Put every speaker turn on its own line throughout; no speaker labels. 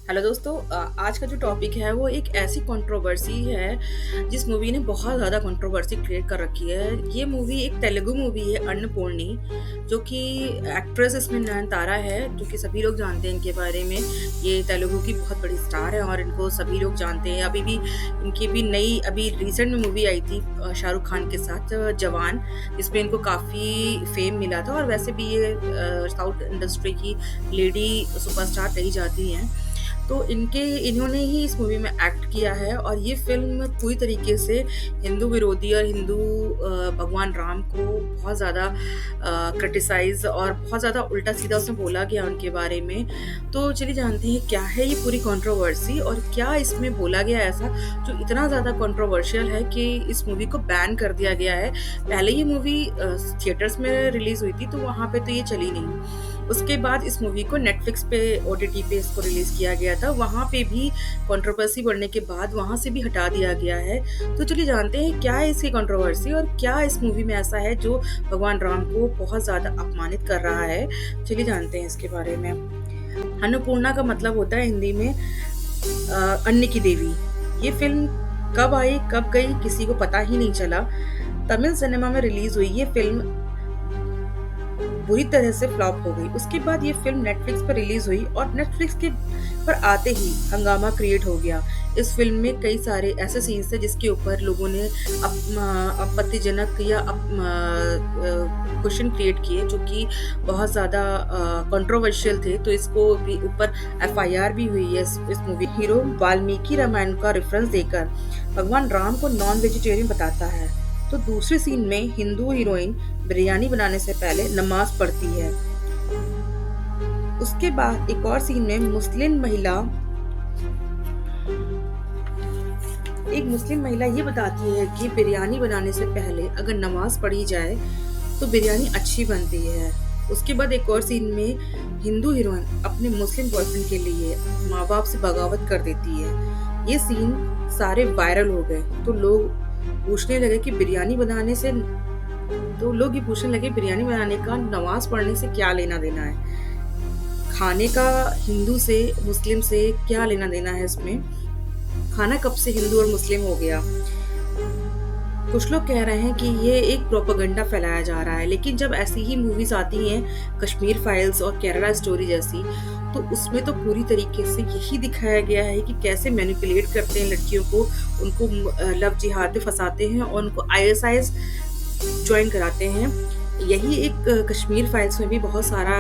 Hello दोस्तों, आज का जो टॉपिक है वो एक ऐसी कंट्रोवर्सी है जिस मूवी ने बहुत ज़्यादा कंट्रोवर्सी क्रिएट कर रखी है। ये मूवी एक तेलुगु मूवी है, अन्नपूर्णी, जो कि एक्ट्रेस इसमें नयनतारा है, जो कि सभी लोग जानते हैं इनके बारे में। ये तेलुगु की बहुत बड़ी स्टार है और इनको सभी लोग जानते हैं। अभी भी इनकी भी नई अभी रिसेंट में मूवी आई थी शाहरुख खान के साथ, जवान, जिसमें इनको काफ़ी फेम मिला था। और वैसे भी ये साउथ इंडस्ट्री की लेडी सुपरस्टार कही जाती हैं। तो इन्होंने ही इस मूवी में एक्ट किया है और ये फ़िल्म पूरी तरीके से हिंदू विरोधी और हिंदू भगवान राम को बहुत ज़्यादा क्रिटिसाइज़ और बहुत ज़्यादा उल्टा-सीधा उसमें बोला गया उनके बारे में। तो चलिए जानते हैं क्या है ये पूरी कंट्रोवर्सी और क्या इसमें बोला गया ऐसा जो इतना ज़्यादा कंट्रोवर्शियल है कि इस मूवी को बैन कर दिया गया है। पहले ये मूवी थिएटर्स में रिलीज़ हुई थी तो वहाँ पे तो ये चली नहीं। उसके बाद इस मूवी को नेटफ्लिक्स पे ओटीटी पे इसको रिलीज़ किया गया था। वहाँ पे भी कंट्रोवर्सी बढ़ने के बाद वहाँ से भी हटा दिया गया है। तो चलिए जानते हैं क्या है इसकी कंट्रोवर्सी और क्या इस मूवी में ऐसा है जो भगवान राम को बहुत ज़्यादा अपमानित कर रहा है। चलिए जानते हैं इसके बारे में। अन्नपूर्णा का मतलब होता है हिंदी में अन्न की देवी। ये फ़िल्म कब आई, कब गई, किसी को पता ही नहीं चला। तमिल सिनेमा में रिलीज़ हुई ये फ़िल्म बुरी तरह से फ्लॉप हो गई। उसके बाद ये फ़िल्म नेटफ्लिक्स पर रिलीज़ हुई और नेटफ्लिक्स के पर आते ही हंगामा क्रिएट हो गया। इस फ़िल्म में कई सारे ऐसे सीन्स थे जिसके ऊपर लोगों ने आपत्तिजनक या क्वेश्चन क्रिएट किए जो कि बहुत ज़्यादा कंट्रोवर्शियल थे। तो इसको भी ऊपर एफआईआर भी हुई है इस मूवी। हीरो वाल्मीकि रामायण का रेफरेंस देकर भगवान राम को नॉन वेजिटेरियन बताता है। तो दूसरे सीन में हिंदू हीरोइन बिरयानी बनाने से पहले नमाज पढ़ती है। उसके बाद एक और सीन में मुस्लिम महिला ये बताती है कि बिरयानी बनाने से पहले अगर नमाज पढ़ी जाए तो बिरयानी अच्छी बनती है। उसके बाद एक और सीन में हिंदू हीरोइन अपने मुस्लिम बॉयफ्रेंड के लिए माँ बाप से बगावत कर देती है। ये सीन सारे वायरल हो गए तो लोग पूछने लगे कि बिरयानी बनाने का नमाज पढ़ने से क्या लेना देना है। खाने का हिंदू से मुस्लिम से क्या लेना देना है इसमें। खाना कब से हिंदू और मुस्लिम हो गया। कुछ लोग कह रहे हैं कि ये एक प्रोपेगेंडा फैलाया जा रहा है, लेकिन जब ऐसी ही मूवीज आती हैं कश्मीर फाइल्स और केरला स्टोरी जैसी, तो उसमें तो पूरी तरीके से यही दिखाया गया है कि कैसे मैनिपुलेट करते हैं लड़कियों को, उनको लव जिहाद में फंसाते हैं और उनको आईएसआईएस ज्वाइन कराते हैं। यही एक कश्मीर फाइल्स में भी बहुत सारा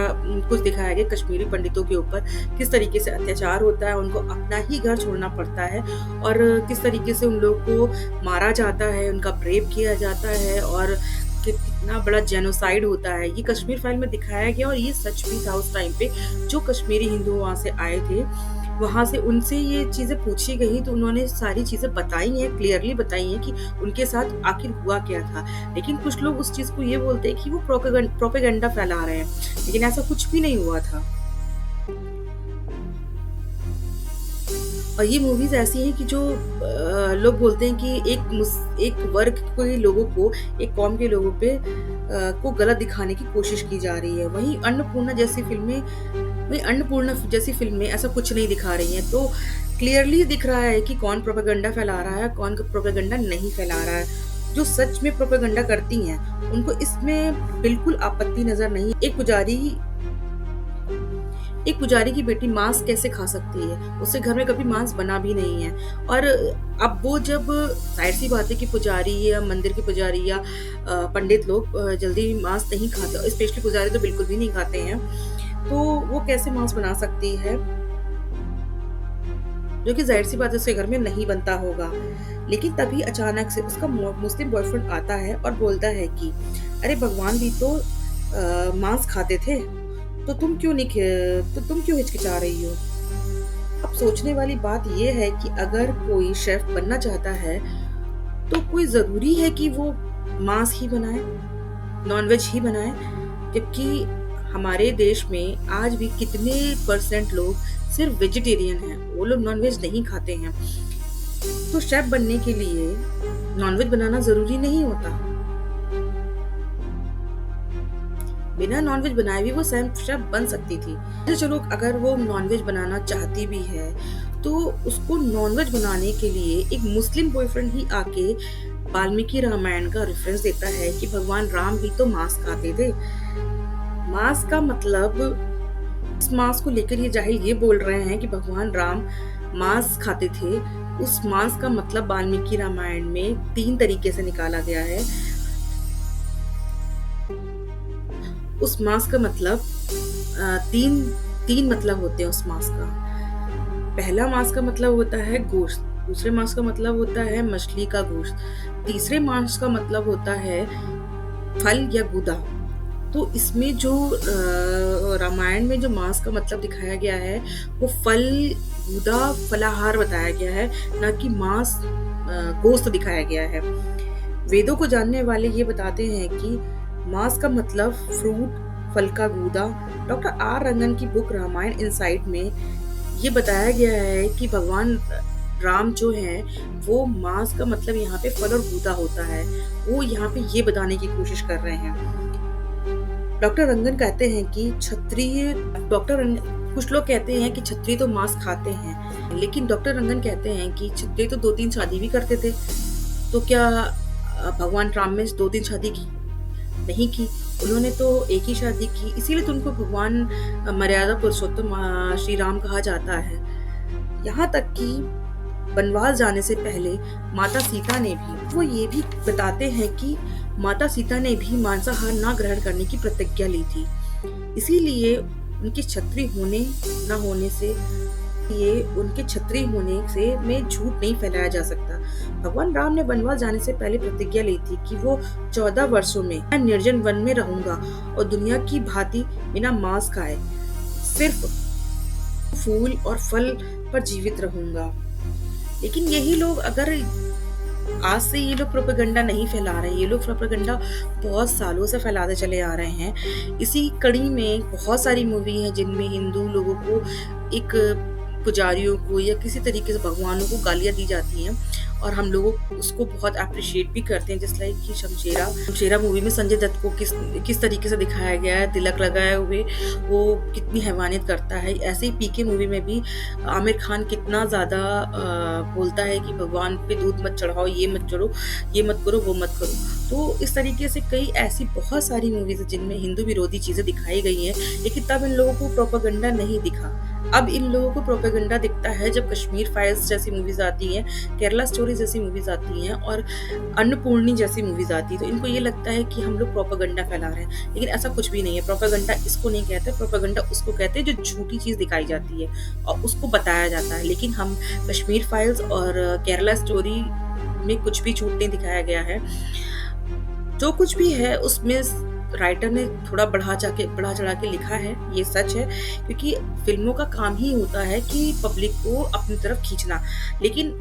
कुछ दिखाया गया कश्मीरी पंडितों के ऊपर, किस तरीके से अत्याचार होता है, उनको अपना ही घर छोड़ना पड़ता है और किस तरीके से उन लोगों को मारा जाता है, उनका रेप किया जाता है और कितना बड़ा जेनोसाइड होता है। ये कश्मीर फाइल में दिखाया गया और ये सच भी था उस टाइम पे। जो कश्मीरी हिंदू वहाँ से आए थे, वहाँ से उनसे ये चीज़ें पूछी गई तो उन्होंने सारी चीज़ें बताई हैं, क्लियरली बताई हैं कि उनके साथ आखिर हुआ क्या था। लेकिन कुछ लोग उस चीज़ को ये बोलते हैं कि वो प्रोपेगेंडा फैला रहे हैं, लेकिन ऐसा कुछ भी नहीं हुआ था। और ये मूवीज़ ऐसी हैं कि जो लोग बोलते हैं कि एक वर्ग के लोगों को, एक कौम के लोगों पे को गलत दिखाने की कोशिश की जा रही है। वहीं अन्नपूर्णा जैसी फ़िल्में ऐसा कुछ नहीं दिखा रही हैं। तो क्लियरली दिख रहा है कि कौन प्रोपेगेंडा फैला रहा है, कौन प्रोपेगेंडा नहीं फैला रहा है। जो सच में प्रोपेगेंडा करती हैं, उनको इसमें बिल्कुल आपत्ति नज़र नहीं। एक पुजारी की बेटी मांस कैसे खा सकती है? उससे घर में कभी मांस बना भी नहीं है। और अब वो जब ज़ाहिर सी बात है कि पुजारी या मंदिर के पुजारी या पंडित लोग जल्दी मांस नहीं खाते और स्पेशली पुजारी तो बिल्कुल भी नहीं खाते हैं। तो वो कैसे मांस बना सकती है? जो कि ज़ाहिर सी बात है उसके घर में नहीं बनता होगा। लेकिन तभी अचानक से उसका मुस्लिम बॉयफ्रेंड आता है और बोलता है कि अरे भगवान भी तो मांस खाते थे, तो तुम क्यों हिचकिचा रही हो? अब सोचने वाली बात ये है कि अगर कोई शेफ बनना चाहता है, तो कोई ज़रूरी है कि वो मांस ही बनाए, नॉनवेज ही बनाए? जबकि हमारे देश में आज भी कितने परसेंट लोग सिर्फ वेजिटेरियन हैं, वो लोग नॉनवेज नहीं खाते हैं। तो शेफ बनने के लिए नॉनवेज बनाना ज़रूरी नहीं होता। बिना नॉनवेज बनाए भी वो शेफ़ बन सकती थी। अच्छा चलो अगर वो नॉनवेज बनाना चाहती भी है, तो उसको नॉनवेज बनाने के लिए एक मुस्लिम बॉयफ्रेंड ही आके वाल्मीकि रामायण का रेफ़रेंस देता है कि भगवान राम भी तो मांस खाते थे। मांस का मतलब इस मांस को लेकर ये जाहिल ये बोल रहे हैं कि भगवान राम मांस खाते थे। उस मांस का मतलब वाल्मीकि रामायण में 3 तरीके से निकाला गया है। उस मांस का मतलब 3 मतलब होते हैं उस मांस का। पहला मांस का मतलब होता है गोश्त, दूसरे मांस का मतलब होता है मछली का गोश्त, तीसरे मांस का मतलब होता है फल या गूदा। तो इसमें जो रामायण में जो मांस का मतलब दिखाया गया है, वो फल, गूदा, फलाहार बताया गया है, ना कि मांस गोश्त दिखाया गया है। वेदों को जानने वाले ये बताते हैं कि मांस का मतलब फ्रूट, फल का गूदा। डॉक्टर आर रंगन की बुक रामायण इनसाइट में ये बताया गया है कि भगवान राम जो हैं, वो मांस का मतलब यहाँ पे फल और गूदा होता है। वो यहाँ पे ये बताने की कोशिश कर रहे हैं। डॉक्टर रंगन कहते हैं कि क्षत्रिय डॉक्टर रंगन कुछ लोग कहते हैं कि क्षत्रिय तो मांस खाते हैं, लेकिन डॉक्टर रंगन कहते हैं कि क्षत्रिय तो 2-3 शादी भी करते थे। तो क्या भगवान राम ने 2-3 शादी की? नहीं की। उन्होंने तो एक ही शादी की, इसीलिए तो उनको भगवान मर्यादा पुरुषोत्तम श्री राम कहा जाता है। यहाँ तक कि वनवास जाने से पहले माता सीता ने भी वो ये भी बताते हैं कि माता सीता ने भी मांसाहार ना ग्रहण करने की प्रतिज्ञा ली थी। इसीलिए उनके क्षत्रिय होने न होने से ये उनके क्षत्रिय होने से में झूठ नहीं फैलाया जा सकता। भगवान राम ने वनवास जाने से पहले प्रतिज्ञा ली थी कि वो 14 वर्षों में मैं निर्जन वन में रहूंगा और दुनिया की भांति बिना मांस खाए सिर्फ फूल और फल पर जीवित रहूंगा। लेकिन यही लोग अगर आज से ये लोग प्रोपेगेंडा नहीं फैला रहे, ये लोग प्रोपेगेंडा बहुत सालों से फैलाते चले आ रहे हैं। इसी कड़ी में बहुत सारी मूवी हैं जिनमें हिंदू लोगों को एक पुजारियों को या किसी तरीके से भगवानों को गालियाँ दी जाती हैं और हम लोग उसको बहुत अप्रिशिएट भी करते हैं। जैसे लाइक कि शमशेरा मूवी में संजय दत्त को किस तरीके से दिखाया गया है, तिलक लगाए हुए वो कितनी हैवानियत करता है। ऐसे ही पीके मूवी में भी आमिर खान कितना ज़्यादा बोलता है कि भगवान पे दूध मत चढ़ाओ, ये मत चढ़ो, ये मत करो, वो मत करो। तो इस तरीके से कई ऐसी बहुत सारी मूवीज़ हैं जिनमें हिंदू विरोधी चीज़ें दिखाई गई हैं, लेकिन तब इन लोगों को प्रोपेगेंडा नहीं दिखा। अब इन लोगों को प्रोपेगेंडा दिखता है जब कश्मीर फाइल्स जैसी मूवीज आती हैं, केरला स्टोरी जैसी मूवीज आती हैं और अन्नपूर्णी जैसी मूवीज आती है। तो इनको ये लगता है कि हम लोग प्रोपेगेंडा फैला रहे हैं, लेकिन ऐसा कुछ भी नहीं है। प्रोपेगेंडा इसको नहीं कहते, प्रोपेगेंडा उसको कहते हैं जो झूठी चीज़ दिखाई जाती है और उसको बताया जाता है। लेकिन हम कश्मीर फाइल्स और केरला स्टोरी में कुछ भी झूठ नहीं दिखाया गया है। जो कुछ भी है उसमें राइटर ने थोड़ा बढ़ा चढ़ा के लिखा है, ये सच है, क्योंकि फिल्मों का काम ही होता है कि पब्लिक को अपनी तरफ खींचना। लेकिन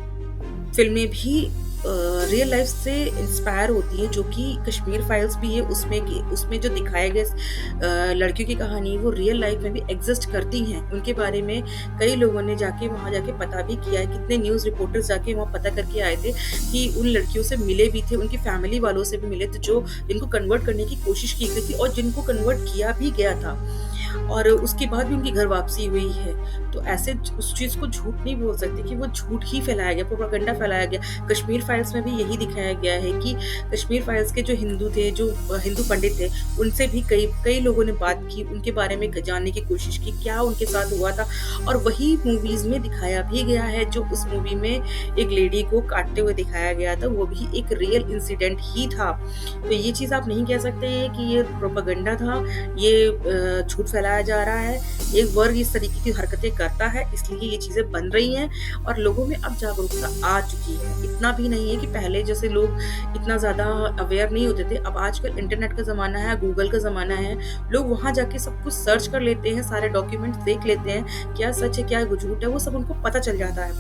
फिल्में भी रियल लाइफ से इंस्पायर होती हैं, जो कि कश्मीर फाइल्स भी है। उसमें जो दिखाए गए लड़कियों की कहानी वो रियल लाइफ में भी एग्जिस्ट करती हैं। उनके बारे में कई लोगों ने वहाँ जाके पता भी किया है। कितने न्यूज़ रिपोर्टर्स जाके वहाँ पता करके आए थे कि उन लड़कियों से मिले भी थे, उनकी फैमिली वालों से भी मिले थे जो जिनको कन्वर्ट करने की कोशिश की गई थी और जिनको कन्वर्ट किया भी गया था और उसके बाद भी उनकी घर वापसी हुई है। तो ऐसे उस चीज़ को झूठ नहीं बोल सकते कि वो झूठ ही फैलाया गया, प्रोपेगेंडा फैलाया गया। कश्मीर फाइल्स में भी यही दिखाया गया है कि कश्मीर फाइल्स के जो हिंदू थे, जो हिंदू पंडित थे, उनसे भी कई लोगों ने बात की, उनके बारे में जानने की कोशिश की क्या उनके साथ हुआ था, और वही मूवीज़ में दिखाया भी गया है। जो उस मूवी में एक लेडी को काटते हुए दिखाया गया था वो भी एक रियल इंसिडेंट ही था। तो ये चीज़ आप नहीं कह सकते कि ये प्रोपेगेंडा था, ये झूठ फैलाया जा रहा है। एक वर्ग इस तरीके की हरकतें करता है, इसलिए ये चीज़ें बन रही हैं और लोगों में अब जागरूकता आ चुकी है। इतना भी नहीं है कि पहले जैसे लोग इतना ज़्यादा अवेयर नहीं होते थे। अब आजकल इंटरनेट का ज़माना है, गूगल का ज़माना है, लोग वहाँ जाके सब कुछ सर्च कर लेते हैं, सारे डॉक्यूमेंट्स देख लेते हैं, क्या सच है क्या झूठ है, वो सब उनको पता चल जाता है।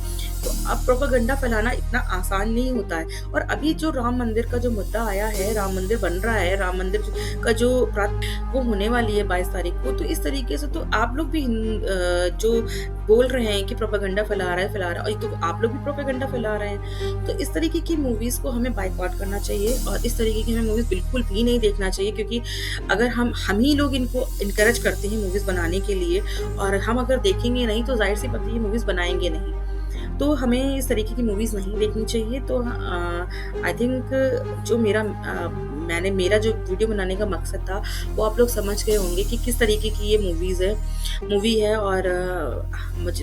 तो अब प्रोपेगेंडा फैलाना इतना आसान नहीं होता है। और अभी जो राम मंदिर का जो मुद्दा आया है, राम मंदिर बन रहा है, राम मंदिर का जो वो होने वाली है 22 तारीख को, तो इस तरीके से तो आप लोग भी जो बोल रहे हैं कि प्रोपेगेंडा फैला रहा है, और तो आप लोग भी प्रोपेगेंडा फैला रहे हैं। तो इस तरीके की मूवीज़ को हमें बायकॉट करना चाहिए, और इस तरीके की हमें मूवीज़ बिल्कुल भी नहीं देखना चाहिए, क्योंकि अगर हम ही लोग इनको इनकरेज करते हैं मूवीज़ बनाने के लिए, और हम अगर देखेंगे नहीं तो ज़ाहिर सी बात है ये मूवीज़ बनाएँगे नहीं। तो हमें इस तरीके की मूवीज़ नहीं देखनी चाहिए। तो आई थिंक जो मेरा जो वीडियो बनाने का मकसद था, वो आप लोग समझ गए होंगे कि किस तरीके की ये मूवी है। और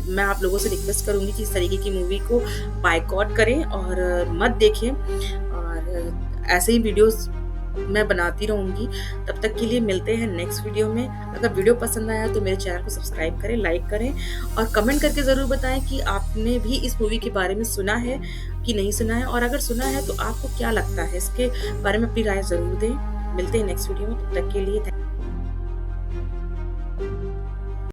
मैं आप लोगों से रिक्वेस्ट करूँगी कि इस तरीके की मूवी को बायकॉट करें और मत देखें, और ऐसे ही वीडियोज़ मैं बनाती रहूँगी। तब तक के लिए मिलते हैं नेक्स्ट वीडियो में। अगर वीडियो पसंद आया तो मेरे चैनल को सब्सक्राइब करें, लाइक करें, और कमेंट करके ज़रूर बताएं कि आपने भी इस मूवी के बारे में सुना है कि नहीं सुना है, और अगर सुना है तो आपको क्या लगता है, इसके बारे में अपनी राय ज़रूर दें। मिलते हैं नेक्स्ट वीडियो में, तब तक के लिए